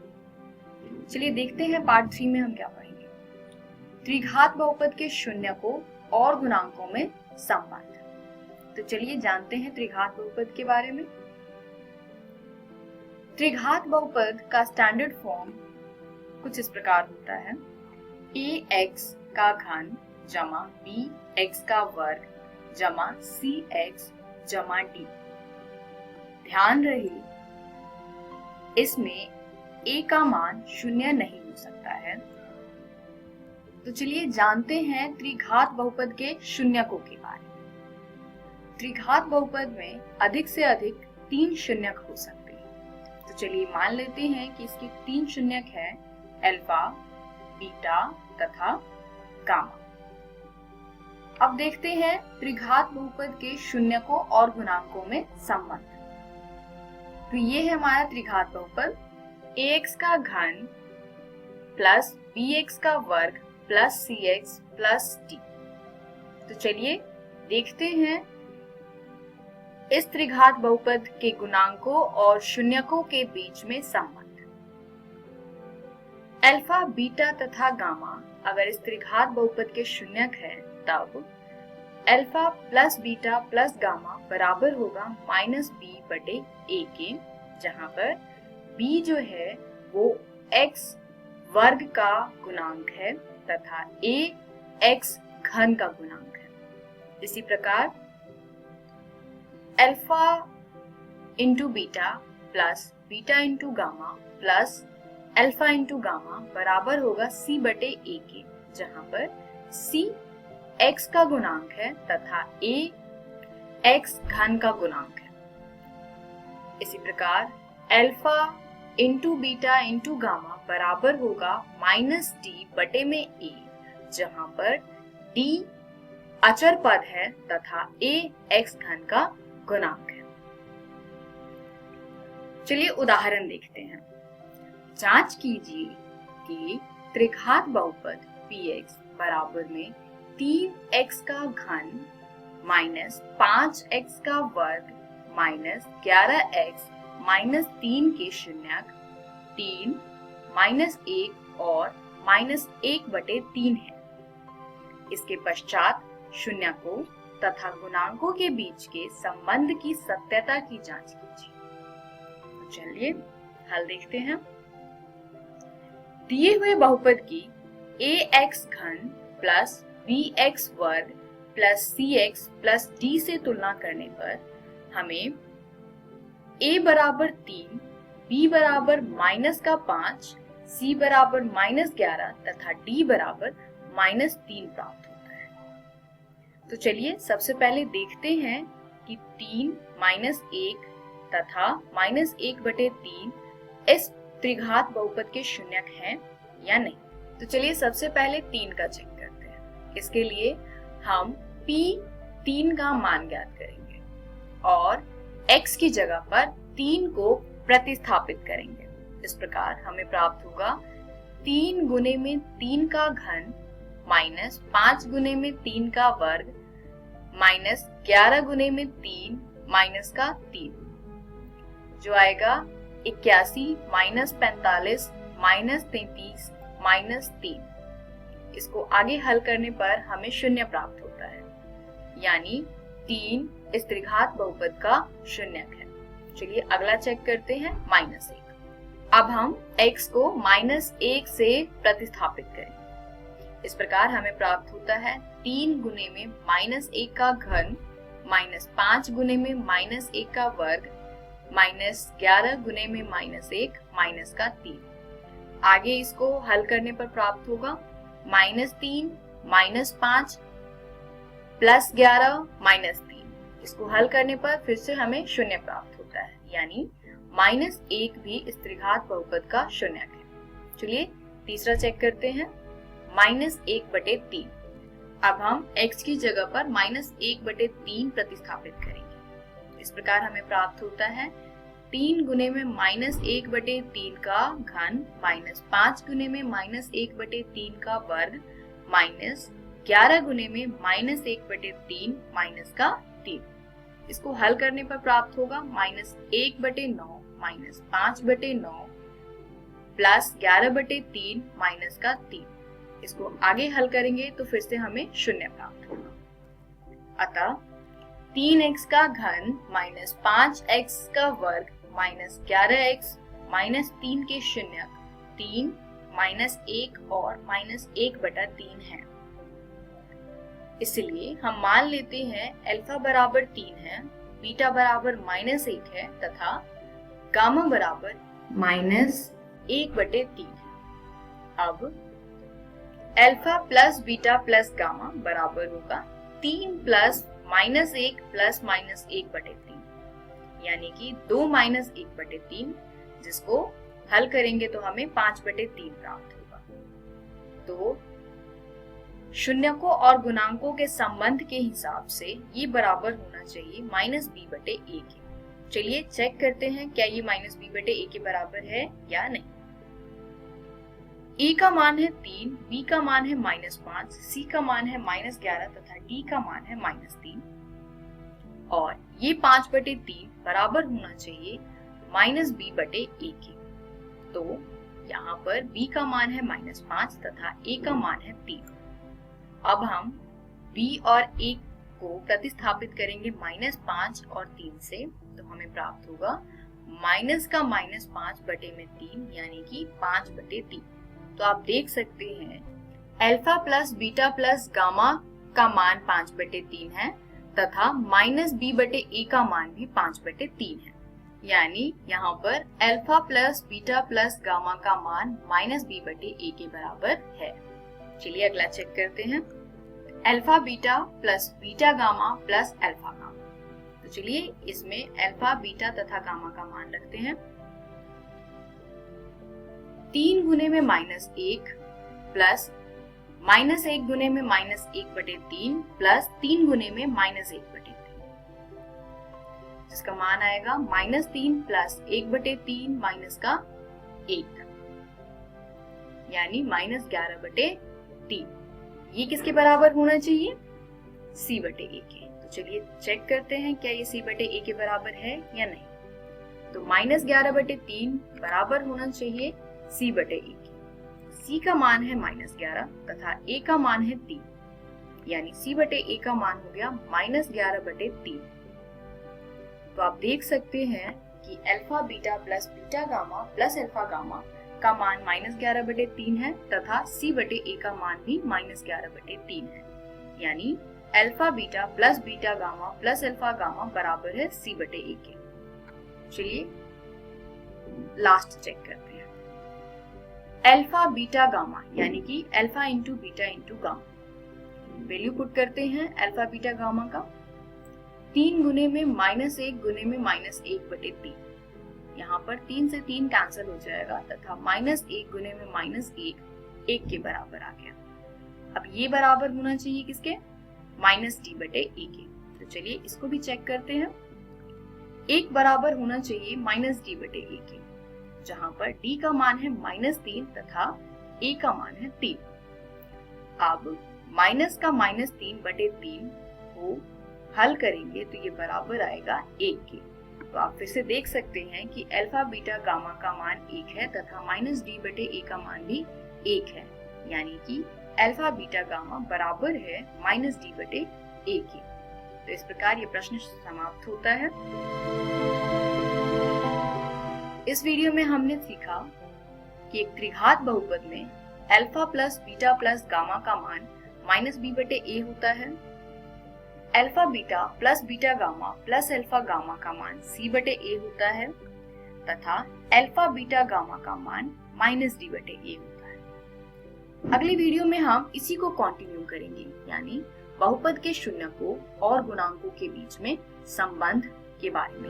Speaker 10: चलिए देखते हैं पार्ट 3 में हम क्या पढ़ेंगे। त्रिघात बहुपद के शून्य को और गुणांकों में समबांध। तो चलिए जानते हैं त्रिघात बहुपद के बारे में। त्रिघात बहुपद का स्टैंडर्ड फॉर्म कुछ इस प्रकार होता है: ax का घन जमा bx का वर्ग जमा cx जमा d। ध्यान रहे इसमें a का मान शून्य नहीं हो सकता है। तो चलिए जानते हैं त्रिघात बहुपद के शून्यकों के बारे में। त्रिघात बहुपद में अधिक से अधिक 3 शून्यक हो सकते हैं। तो चलिए मान लेते हैं कि इसके 3 शून्यक हैं: अल्फा, बीटा तथा गामा। अब देखते हैं त्रिघात बहुपद के शून्यकों और गुणांकों में संबंध। तो ये है हमारा त्रिघात बहुपद: ax का घन प्लस bx का वर्ग प्लस cx प्लस d। तो चलिए देखते हैं इस त्रिघात बहुपद के गुणांकों और शून्यकों के बीच में संबंध। अल्फा, बीटा तथा गामा अगर इस त्रिघात बहुपद के शून्यक है, तब alpha plus beta plus gamma बराबर होगा -b/a के, जहां पर b जो है वो x वर्ग का गुणांक है तथा a x घन का गुणांक है। इसी प्रकार alpha into beta plus beta into gamma plus alpha into gamma बराबर होगा c/a के, जहां पर c x का गुणांक है तथा a x घन का गुणांक है। इसी प्रकार alpha into beta into gamma बराबर होगा -d/a, जहां पर d अचर पद है तथा a x घन का गुणांक है। चलिए उदाहरण देखते हैं। जांच कीजिए कि त्रिघात बहुपद px बराबर में 3x का घन माइनस 5x का वर्ग माइनस 11x माइनस 3 के शून्यक 3 -1 और -1/3 है। इसके पश्चात शून्यकों तथा गुणांकों के बीच के संबंध की सत्यता की जांच कीजिए। तो चलिए हल देखते हैं। दिए हुए बहुपद की ax घन प्लस bx वर्ग प्लस cx प्लस d से तुलना करने पर हमें a बराबर 3, b बराबर -5, c बराबर -11 तथा d बराबर -3 प्राप्त होता है। तो चलिए सबसे पहले देखते हैं कि 3 -1 तथा -1/3 इस त्रिघात बहुपद के शून्यक हैं या नहीं। तो चलिए सबसे पहले 3 का चेक करते हैं। इसके लिए हम p3 का मान ज्ञात करेंगे और x की जगह पर 3 को प्रतिस्थापित करेंगे। इस प्रकार हमें प्राप्त होगा 3 गुने में 3 का घन माइनस 5 गुने में 3 का वर्ग माइनस 11 गुने में 3 माइनस का 3, जो आएगा 81 माइनस 45 माइनस 33 माइनस 3। इसको आगे हल करने पर हमें 0 प्राप्त होता है, यानी 3 इस त्रिघात बहुपद का शून्यक है। चलिए अगला चेक करते हैं -1। अब हम x को -1 से प्रतिस्थापित करेंगे। इस प्रकार हमें प्राप्त होता है 3 गुने में -1 का घन माइनस 5 गुने में -1 का वर्ग माइनस 11 गुने में -1 माइनस का 3। आगे इसको हल करने पर प्राप्त होगा -3 -5 प्लस 11 -3। इसको हल करने पर फिर से हमें 0 प्राप्त होता है, यानी -1 भी इस त्रिघात बहुपद का शून्यक है। चलिए तीसरा चेक करते हैं, -1/3। अब हम x की जगह पर -1/3 प्रतिस्थापित करेंगे। इस प्रकार हमें प्राप्त होता है 3 गुने में -1/3 का घन माइनस 5 गुने में -1/3 का वर्ग माइनस 11 गुने में -1/3 माइनस का 3। इसको हल करने पर प्राप्त होगा -1/9 माइनस 5/9 प्लस 11/3 माइनस का 3। इसको आगे हल करेंगे तो फिर से हमें 0 प्राप्त होगा। अतः 3x का घन माइनस 5x का वर्ग माइनस 11x -3 के शून्यक 3, -1 और -1/3 है। इसलिए हम मान लेते हैं अल्फा बराबर 3 है, बीटा बराबर -1 है तथा गामा बराबर -1/3 है। अब alpha plus beta plus gamma बराबर होगा 3 प्लस -1 प्लस -1/3, यानी कि 2 -1/3, जिसको हल करेंगे तो हमें 5/3 प्राप्त होगा। तो शून्यकों और गुणांकों के संबंध के हिसाब से ये बराबर होना चाहिए -b/a के। चलिए चेक करते हैं क्या ये -b/a के बराबर है या नहीं। a का मान है 3, b का मान है -5, c का मान है -11 तथा d का मान है -3, और ये 5/3 बराबर होना चाहिए -b/a के। तो यहाँ पर b का मान है -5 तथा a का मान है 3। अब हम b और a को प्रतिस्थापित करेंगे -5 और 3 से, तो हमें प्राप्त होगा माइनस का -5/3 यानी कि 5/3। तो आप देख सकते हैं alpha plus beta plus gamma का मान 5/3 है तथा -b/a का मान भी 5/3 है, यानी यहाँ पर alpha plus beta plus gamma का मान -b/a के बराबर है। चलिए अगला चेक करते हैं, alpha beta plus beta gamma plus alpha gamma. तो चलिए इसमें अल्फा बीटा तथा गामा का मान रखते हैं। 3 गुने में -1 प्लस -1 गुने में -1/3 प्लस 3 गुने में -1/3, जिसका मान आएगा -3 प्लस 1/3 माइनस का 1, यानी -11/3। ये किसके बराबर होना चाहिए? c/a के। तो चलिए चेक करते हैं क्या ये c/a के बराबर है या नहीं। तो -11/3 बराबर होना चाहिए c/a के। c का मान है -11 तथा a का मान है 3, यानी c/a का मान हो गया -11/3। तो आप देख सकते हैं कि alpha beta plus beta gamma plus alpha gamma का मान -11/3 है तथा c/a का मान भी -11/3 है, यानी alpha beta plus beta gamma plus alpha gamma बराबर है c/a के। चलिए लास्ट चेक करते हैं, अल्फा बीटा गामा यानी कि alpha into beta into gamma. Value put करते हैं अल्फा बीटा गामा का। 3 गुने में -1 गुने में -1/3, यहाँ पर 3 से 3 कैंसिल हो जाएगा तथा -1 गुने में -1 1 के बराबर आ गया। अब ये बराबर होना चाहिए किसके? -d/a के। तो चलिए इसको भी चेक करते हैं। 1 बराबर होना चाहिए -d/a के, जहाँ पर d का मान है -3 तथा a का मान है 3। अब माइनस का -3/3 को हल करेंगे तो ये बराबर आएगा 1 के। तो आप फिर से देख सकते हैं कि अल्फा बीटा गामा का मान 1 है तथा -d/a का मान भी 1 है, यानी कि अल्फा बीटा गामा बराबर है -d/a के। तो इस प्रकार ये प्रश्न समाप्त होता है। इस वीडियो में हमने सीखा कि एक त्रिघात बहुपद में alpha plus beta plus gamma का मान -b/a होता है, alpha beta plus beta gamma plus alpha gamma का मान c/a होता है तथा अल्फा बीटा गामा का मान -d/a होता है। अगली वीडियो में हम इसी को कंटिन्यू करेंगे, यानी बहुपद के शून्यकों और गुणांकों के बीच में संबंध के बारे में।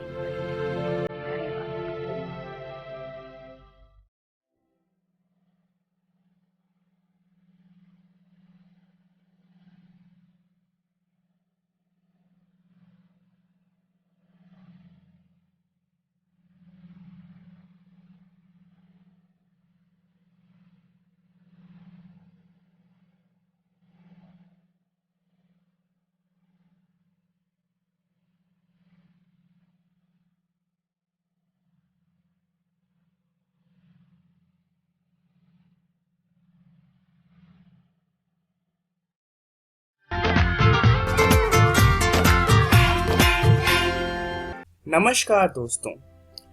Speaker 11: नमस्कार दोस्तों,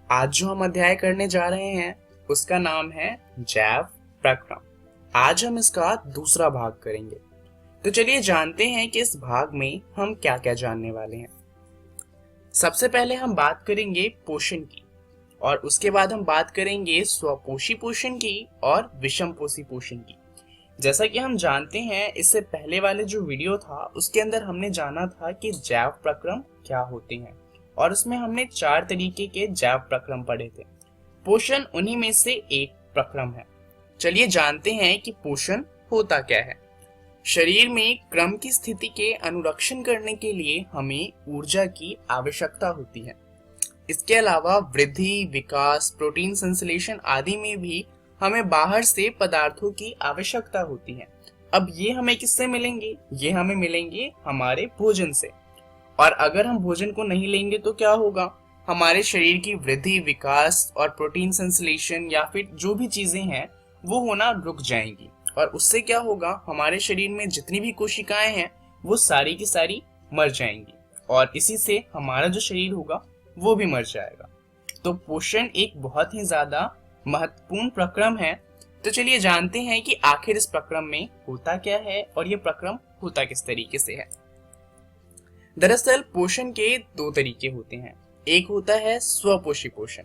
Speaker 11: आज जो हम अध्याय करने जा रहे हैं उसका नाम है जैव प्रक्रम। आज हम इसका दूसरा भाग करेंगे। तो चलिए जानते हैं कि इस भाग में हम क्या क्या जानने वाले हैं। सबसे पहले हम बात करेंगे पोषण की, और उसके बाद हम बात करेंगे स्वपोषी पोषण की और विषमपोषी पोषण की। जैसा कि हम जानते हैं, इससे पहले वाले जो वीडियो था उसके अंदर हमने जाना था कि जैव प्रक्रम क्या होते हैं, और उसमें हमने 4 तरीके के जैव प्रक्रम पढ़े थे। पोषण उन्हीं में से एक प्रक्रम है। चलिए जानते हैं कि पोषण होता क्या है। शरीर में क्रम की स्थिति के अनुरक्षण करने के लिए हमें ऊर्जा की आवश्यकता होती है। इसके अलावा वृद्धि, विकास, प्रोटीन संश्लेषण आदि में भी हमें बाहर से पदार्थों की आवश्यकता होती है। अब ये हमें किससे मिलेंगे? ये हमें मिलेंगे हमारे भोजन से। और अगर हम भोजन को नहीं लेंगे तो क्या होगा? हमारे शरीर की वृद्धि, विकास और प्रोटीन संश्लेषण या फिर जो भी चीजें हैं वो होना रुक जाएंगी, और उससे क्या होगा? हमारे शरीर में जितनी भी कोशिकाएं हैं वो सारी की सारी मर जाएंगी, और इसी से हमारा जो शरीर होगा वो भी मर जाएगा। तो पोषण एक बहुत ही ज्यादा महत्वपूर्ण प्रक्रम है। तो चलिए जानते हैं कि आखिर इस प्रक्रम में होता क्या है और ये प्रक्रम होता किस तरीके से है। दरअसल पोषण के 2 तरीके होते हैं। एक होता है स्वपोषी पोषण।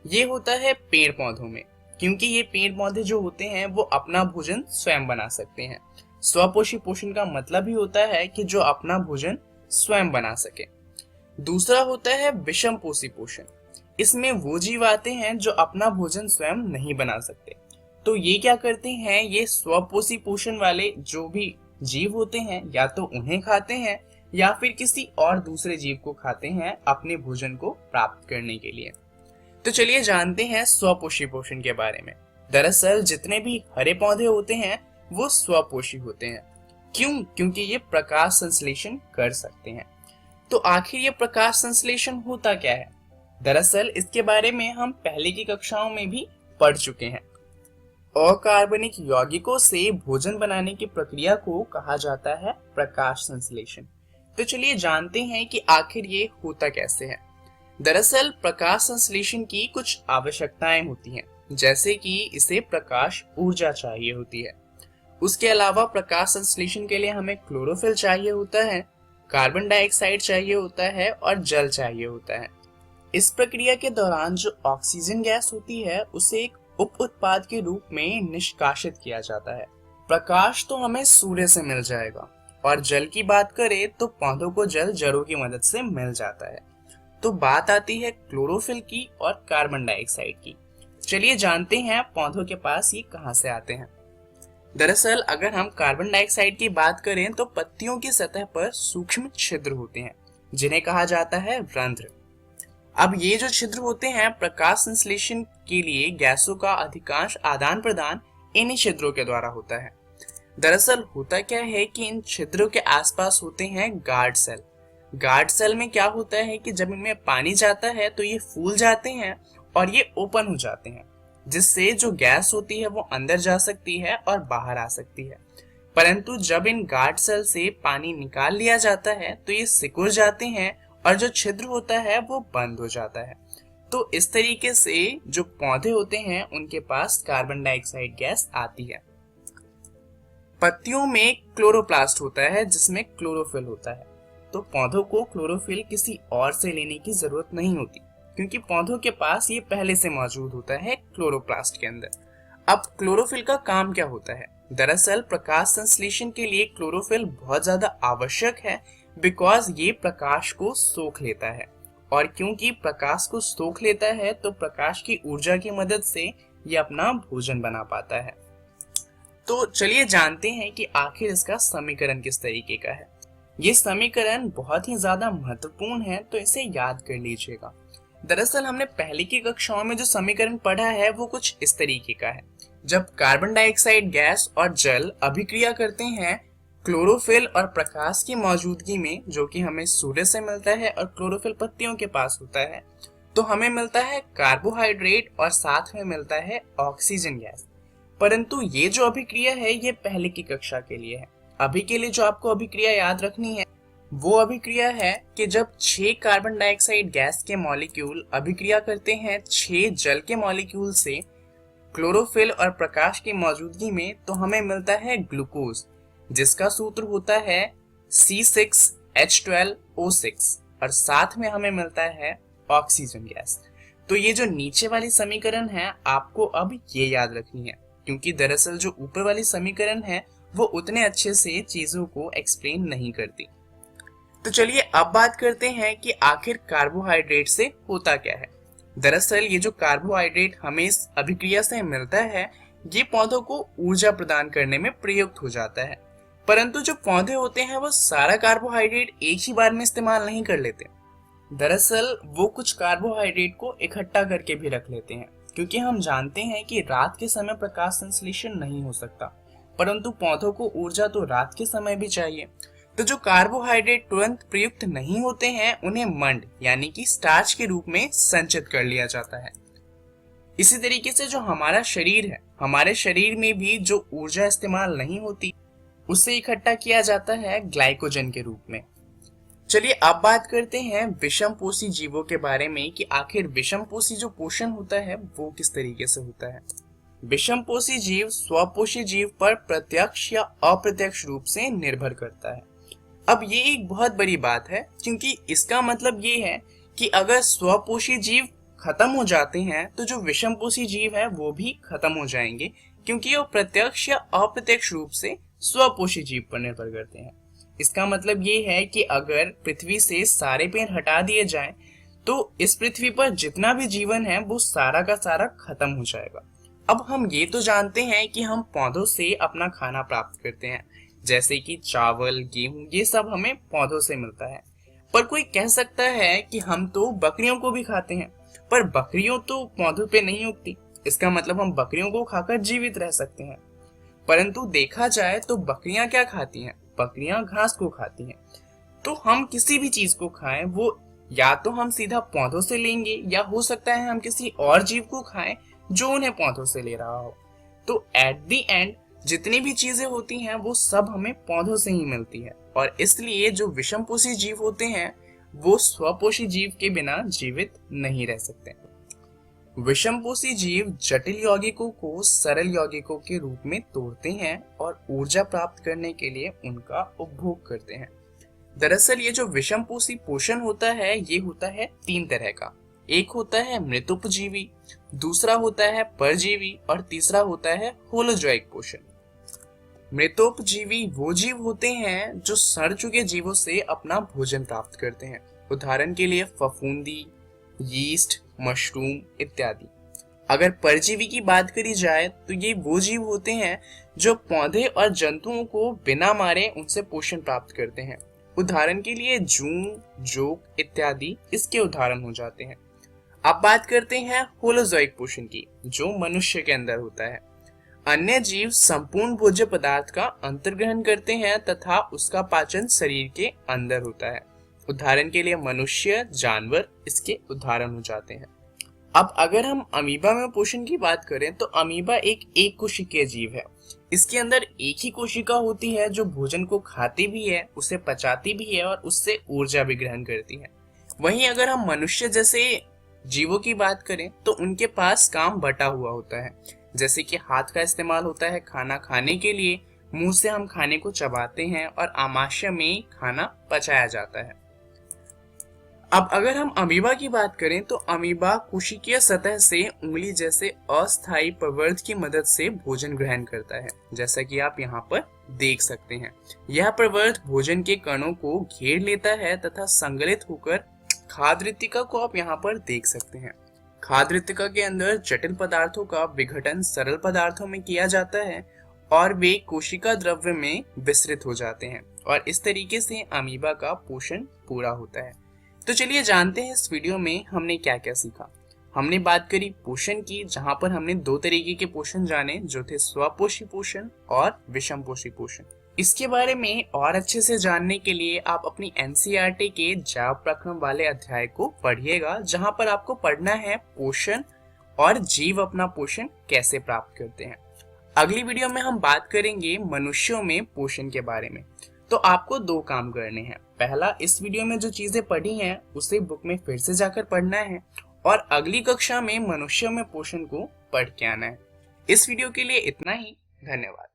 Speaker 11: ये होता है पेड़ पौधों में, क्योंकि ये पेड़ पौधे जो होते हैं वो अपना भोजन स्वयं बना सकते हैं। स्वपोषी पोषण का मतलब ही होता है कि जो अपना भोजन स्वयं बना सके। दूसरा होता है विषमपोषी पोषण। इसमें वो जीव आते हैं जो अपना भोजन स्वयं नहीं बना सकते। तो ये क्या करते हैं? ये स्वपोषी पोषण वाले जो भी जीव होते हैं या तो उन्हें खाते हैं या फिर किसी और दूसरे जीव को खाते हैं अपने भोजन को प्राप्त करने के लिए। तो चलिए जानते हैं स्वपोषी पोषण के बारे में। दरअसल जितने भी हरे पौधे होते हैं वो स्वपोषी होते हैं। क्यों? क्योंकि ये प्रकाश संश्लेषण कर सकते हैं। तो आखिर ये प्रकाश संश्लेषण होता क्या है? दरअसल इसके बारे में हम पहले की कक्षाओं में भी पढ़ चुके हैं। अकार्बनिक यौगिकों से भोजन बनाने की प्रक्रिया को कहा जाता है प्रकाश संश्लेषण। तो चलिए जानते हैं कि आखिर ये होता कैसे है। दरअसल प्रकाश संश्लेषण की कुछ आवश्यकताएं होती हैं, जैसे कि इसे प्रकाश ऊर्जा चाहिए होती है। उसके अलावा प्रकाश संश्लेषण के लिए हमें क्लोरोफिल चाहिए होता है, कार्बन डाइऑक्साइड चाहिए होता है और जल चाहिए होता है। इस प्रक्रिया के दौरान जो ऑक्सीजन गैस होती है उसे एक उप उत्पाद के रूप में निष्कासित किया जाता है। प्रकाश तो हमें सूर्य से मिल जाएगा, और जल की बात करें तो पौधों को जल जड़ों की मदद से मिल जाता है। तो बात आती है क्लोरोफिल की और कार्बन डाइऑक्साइड की। चलिए जानते हैं पौधों के पास ये कहां से आते हैं। दरअसल अगर हम कार्बन डाइऑक्साइड की बात करें तो पत्तियों की सतह पर सूक्ष्म छिद्र होते हैं, जिन्हें कहा जाता है रंध्र। अब ये जो छिद्र होते हैं, प्रकाश संश्लेषण के लिए गैसों का अधिकांश आदान प्रदान इन्हीं छिद्रों के द्वारा होता है। दरअसल होता क्या है कि इन छिद्रों के आसपास होते हैं गार्ड सेल। गार्ड सेल में क्या होता है कि जब इनमें पानी जाता है तो ये फूल जाते हैं और ये ओपन हो जाते हैं, जिससे जो गैस होती है वो अंदर जा सकती है और बाहर आ सकती है। परंतु जब इन गार्ड सेल से पानी निकाल लिया जाता है तो ये सिकुड़ जाते हैं और जो छिद्र होता है वो बंद हो जाता है। तो इस तरीके से जो पौधे होते हैं उनके पास कार्बन डाइऑक्साइड गैस आती है। पत्तियों में क्लोरोप्लास्ट होता है जिसमें क्लोरोफिल होता है। तो पौधों को क्लोरोफिल किसी और से लेने की जरूरत नहीं होती, क्योंकि पौधों के पास ये पहले से मौजूद होता है क्लोरोप्लास्ट के अंदर। अब क्लोरोफिल का काम क्या होता है? दरअसल प्रकाश संश्लेषण के लिए क्लोरोफिल बहुत ज्यादा आवश्यक है, बिकॉज ये प्रकाश को सोख लेता है, और क्योंकि प्रकाश को सोख लेता है तो प्रकाश की ऊर्जा की मदद से ये अपना भोजन बना पाता है। तो चलिए जानते हैं कि आखिर इसका समीकरण किस तरीके का है। ये समीकरण बहुत ही ज्यादा महत्वपूर्ण है, तो इसे याद कर लीजिएगा। दरअसल हमने पहले की कक्षाओं में जो समीकरण पढ़ा है वो कुछ इस तरीके का है। जब कार्बन डाइऑक्साइड गैस और जल अभिक्रिया करते हैं क्लोरोफिल और प्रकाश की मौजूदगी में, जो कि हमें सूर्य से मिलता है और क्लोरोफिल पत्तियों के पास होता है, तो हमें मिलता है कार्बोहाइड्रेट और साथ में मिलता है ऑक्सीजन गैस। परंतु ये जो अभिक्रिया है ये पहले की कक्षा के लिए है। अभी के लिए जो आपको अभिक्रिया याद रखनी है वो अभिक्रिया है कि जब 6 कार्बन डाइऑक्साइड गैस के मॉलिक्यूल अभिक्रिया करते हैं 6 जल के मॉलिक्यूल से क्लोरोफिल और प्रकाश की मौजूदगी में, तो हमें मिलता है ग्लूकोज, जिसका सूत्र होता है C6H12O6 और साथ में हमें मिलता है ऑक्सीजन गैस। तो ये जो नीचे वाली समीकरण है आपको अब ये याद रखनी है, क्योंकि दरअसल जो ऊपर वाली समीकरण है वो उतने अच्छे से चीजों को एक्सप्लेन नहीं करती। तो चलिए अब बात करते हैं कि आखिर कार्बोहाइड्रेट से होता क्या है। दरअसल ये जो कार्बोहाइड्रेट हमें इस अभिक्रिया से मिलता है ये पौधों को ऊर्जा प्रदान करने में प्रयुक्त हो जाता है, परंतु जो पौधे होते हैं वो सारा कार्बोहाइड्रेट एक ही बार में इस्तेमाल नहीं कर लेते। दरअसल वो कुछ कार्बोहाइड्रेट को इकट्ठा करके भी रख लेते हैं, क्योंकि हम जानते हैं कि रात के समय प्रकाश संश्लेषण नहीं हो सकता, परंतु पौधों को ऊर्जा तो रात के समय भी चाहिए। तो जो कार्बोहाइड्रेट तुरंत प्रयुक्त नहीं होते हैं उन्हें मंड यानी कि स्टार्च के रूप में संचित कर लिया जाता है। इसी तरीके से जो हमारा शरीर है, हमारे शरीर में भी जो ऊर्जा इस्तेमाल नहीं होती उसे इकट्ठा किया जाता है ग्लाइकोजन के रूप में। चलिए अब बात करते हैं विषमपोषी जीवों के बारे में कि आखिर विषमपोषी जो पोषण होता है वो किस तरीके से होता है। विषमपोषी जीव स्वपोषी जीव पर प्रत्यक्ष या अप्रत्यक्ष रूप से निर्भर करता है। अब ये एक बहुत बड़ी बात है, क्योंकि इसका मतलब ये है कि अगर स्वपोषी जीव खत्म हो जाते हैं तो जो विषमपोषी जीव है वो भी खत्म हो जाएंगे, क्योंकि वो प्रत्यक्ष या अप्रत्यक्ष रूप से स्वपोषी जीव पर निर्भर करते हैं। इसका मतलब ये है कि अगर पृथ्वी से सारे पेड़ हटा दिए जाएं तो इस पृथ्वी पर जितना भी जीवन है वो सारा का सारा खत्म हो जाएगा। अब हम ये तो जानते हैं कि हम पौधों से अपना खाना प्राप्त करते हैं, जैसे कि चावल, गेहूं, ये सब हमें पौधों से मिलता है। पर कोई कह सकता है कि हम तो बकरियों को भी खाते हैं, पर बकरियों तो पौधों पे नहीं उगती, इसका मतलब हम बकरियों को खाकर जीवित रह सकते हैं। परंतु देखा जाए तो बकरियां क्या खाती हैं? बकरियां घास को खाती हैं। तो हम किसी भी चीज को खाएं वो या तो हम सीधा पौधों से लेंगे या हो सकता है हम किसी और जीव को खाएं जो उन्हें पौधों से ले रहा हो। तो एट द एंड जितनी भी चीजें होती हैं वो सब हमें पौधों से ही मिलती है, और इसलिए जो विषमपोषी जीव होते हैं वो स्वपोषी जीव के बिना जीवित नहीं रह सकते। विषमपोषी जीव जटिल यौगिकों को सरल यौगिकों के रूप में तोड़ते हैं और ऊर्जा प्राप्त करने के लिए उनका उपभोग करते हैं। दरअसल ये जो विषमपोषी पोषण होता है ये होता है 3 तरह का। एक होता है मृतोपजीवी, दूसरा होता है परजीवी और तीसरा होता है होलोजोइक पोषण। मृतोपजीवी वो जीव होते हैं जो सड़ चुके जीवों से अपना भोजन प्राप्त करते हैं, उदाहरण के लिए फफूंदी, यीस्ट, मशरूम इत्यादि। अगर परजीवी की बात करी जाए तो ये वो जीव होते हैं जो पौधे और जंतुओं को बिना मारे उनसे पोषण प्राप्त करते हैं, उदाहरण के लिए जूं, जोक इत्यादि इसके उदाहरण हो जाते हैं। अब बात करते हैं होलोजोइक पोषण की, जो मनुष्य के अंदर होता है। अन्य जीव संपूर्ण भोज्य पदार्थ का अंतर्ग्रहण करते हैं तथा उसका पाचन शरीर के अंदर होता है, उदाहरण के लिए मनुष्य, जानवर इसके उदाहरण हो जाते हैं। अब अगर हम अमीबा में पोषण की बात करें तो अमीबा एक कोशिकीय जीव है। इसके अंदर एक ही कोशिका होती है जो भोजन को खाती भी है, उसे पचाती भी है और उससे ऊर्जा भी ग्रहण करती है। वहीं अगर हम मनुष्य जैसे जीवों की बात करें तो उनके पास काम बटा हुआ होता है, जैसे कि हाथ का इस्तेमाल होता है खाना खाने के लिए, मुंह से हम खाने को चबाते हैं और आमाशय में खाना पचाया जाता है। अब अगर हम अमीबा की बात करें तो अमीबा कोशिकीय सतह से उंगली जैसे अस्थायी प्रवर्ध की मदद से भोजन ग्रहण करता है, जैसा कि आप यहाँ पर देख सकते हैं। यह प्रवर्ध भोजन के कणों को घेर लेता है तथा संगलित होकर खाद्य रिक्तिका को आप यहाँ पर देख सकते हैं। खाद्य रिक्तिका के अंदर जटिल पदार्थों का विघटन सरल पदार्थों में किया जाता है और वे कोशिका द्रव्य में विस्तृत हो जाते हैं, और इस तरीके से अमीबा का पोषण पूरा होता है। तो चलिए जानते हैं इस वीडियो में हमने क्या क्या सीखा। हमने बात करी पोषण की, जहां पर हमने 2 तरीके के पोषण जाने, जो थे स्वपोषी पोषण और विषमपोषी पोषण। इसके बारे में और अच्छे से जानने के लिए आप अपनी एनसीईआरटी के जैव प्रक्रम वाले अध्याय को पढ़िएगा, जहां पर आपको पढ़ना है पोषण और जीव अपना पोषण कैसे प्राप्त करते हैं। अगली वीडियो में हम बात करेंगे मनुष्यों में पोषण के बारे में। तो आपको 2 काम करने हैं। पहला इस वीडियो में जो चीजें पढ़ी हैं उसे बुक में फिर से जाकर पढ़ना है और अगली कक्षा में मनुष्यों में पोषण को पढ़ के आना है। इस वीडियो के लिए इतना ही। धन्यवाद।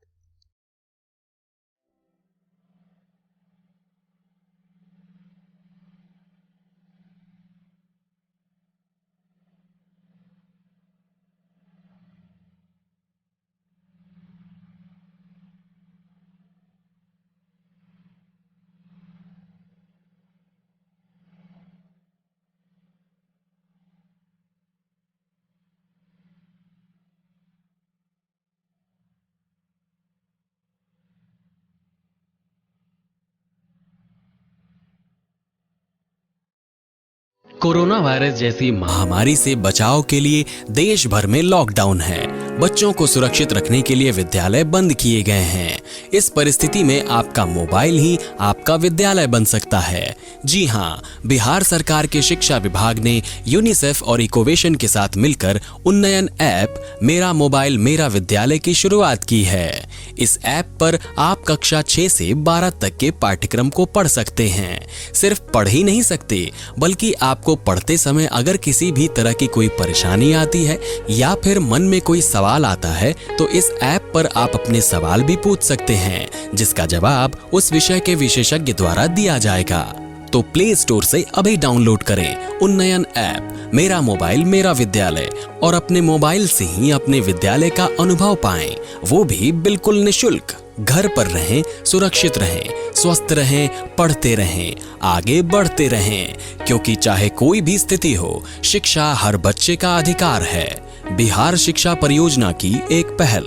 Speaker 12: कोरोना वायरस जैसी महामारी से बचाव के लिए देश भर में लॉकडाउन है। बच्चों को सुरक्षित रखने के लिए विद्यालय बंद किए गए हैं। इस परिस्थिति में आपका मोबाइल ही आपका विद्यालय बन सकता है। जी हाँ, बिहार सरकार के शिक्षा विभाग ने यूनिसेफ और इकोवेशन के साथ मिलकर उन्नयन ऐप मेरा मोबाइल मेरा विद्यालय की शुरुआत की है। इस ऐप पर आप कक्षा 6 से 12 तक के पाठ्यक्रम को पढ़ सकते हैं। सिर्फ पढ़ ही नहीं सकते, बल्कि आपको पढ़ते समय अगर किसी भी तरह की कोई परेशानी आती है या फिर मन में कोई सवाल आता है तो इस ऐप पर आप अपने सवाल भी पूछ सकते हैं, जिसका जवाब उस विषय के विशेषज्ञ द्वारा दिया जाएगा। तो प्ले स्टोर से अभी डाउनलोड करें उन्नयन ऐप मेरा मोबाइल मेरा विद्यालय और अपने मोबाइल से ही अपने विद्यालय का अनुभव पाएं, वो भी बिल्कुल निशुल्क। घर पर रहें, सुरक्षित रहें, स्वस्थ रहें, पढ़ते रहें, आगे बढ़ते रहें, क्योंकि चाहे कोई भी स्थिति हो, शिक्षा हर बच्चे का अधिकार है। बिहार शिक्षा परियोजना की एक पहल।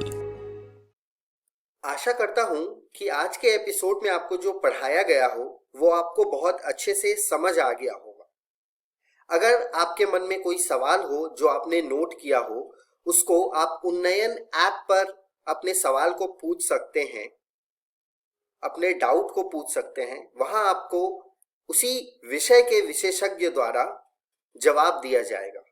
Speaker 1: आशा करता हूं कि आज के एपिसोड में आपको जो पढ़ाया गया हो वो आपको बहुत अच्छे से समझ आ गया होगा। अगर आपके मन में कोई सवाल हो जो आपने नोट किया हो, उसको आप उन्नयन ऐप पर अपने सवाल को पूछ सकते हैं, अपने डाउट को पूछ सकते हैं। वहां आपको उसी विषय के विशेषज्ञ द्वारा जवाब दिया जाएगा।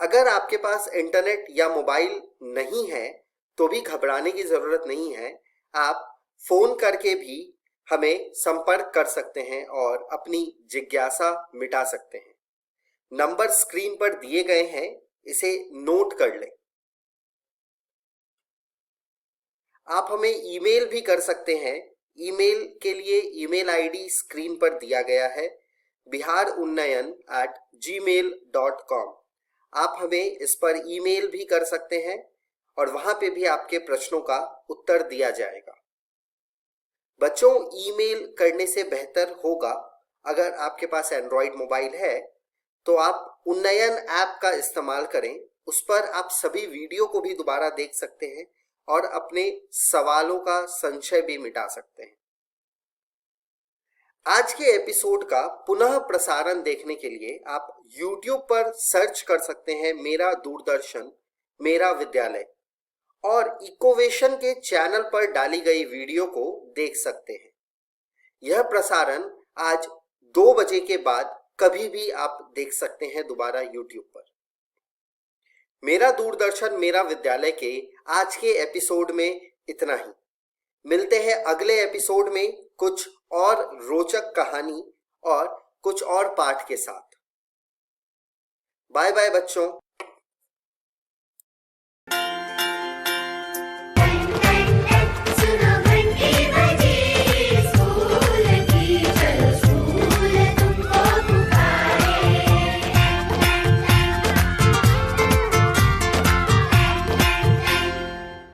Speaker 1: अगर आपके पास इंटरनेट या मोबाइल नहीं है तो भी घबराने की जरूरत नहीं है। आप फोन करके भी हमें संपर्क कर सकते हैं और अपनी जिज्ञासा मिटा सकते हैं। नंबर स्क्रीन पर दिए गए हैं, इसे नोट कर लें। आप हमें ईमेल भी कर सकते हैं। ईमेल के लिए ईमेल आईडी स्क्रीन पर दिया गया है, biharunnyan@gmail.com। आप हमें इस पर ईमेल भी कर सकते हैं और वहां पे भी आपके प्रश्नों का उत्तर दिया जाएगा। बच्चों, ईमेल करने से बेहतर होगा अगर आपके पास एंड्रॉइड मोबाइल है तो आप उन्नयन ऐप का इस्तेमाल करें। उस पर आप सभी वीडियो को भी दोबारा देख सकते हैं और अपने सवालों का संशय भी मिटा सकते हैं। आज के एपिसोड का पुनः प्रसारण देखने के लिए आप YouTube पर सर्च कर सकते हैं मेरा दूरदर्शन मेरा विद्यालय और इकोवेशन के चैनल पर डाली गई वीडियो को देख सकते हैं। यह प्रसारण आज 2 बजे के बाद कभी भी आप देख सकते हैं दोबारा YouTube पर। मेरा दूरदर्शन मेरा विद्यालय के आज के एपिसोड में इतना ही। मिलते हैं अगले एपिसोड में कुछ और रोचक कहानी और कुछ और पाठ के साथ। बाय बाय बच्चों।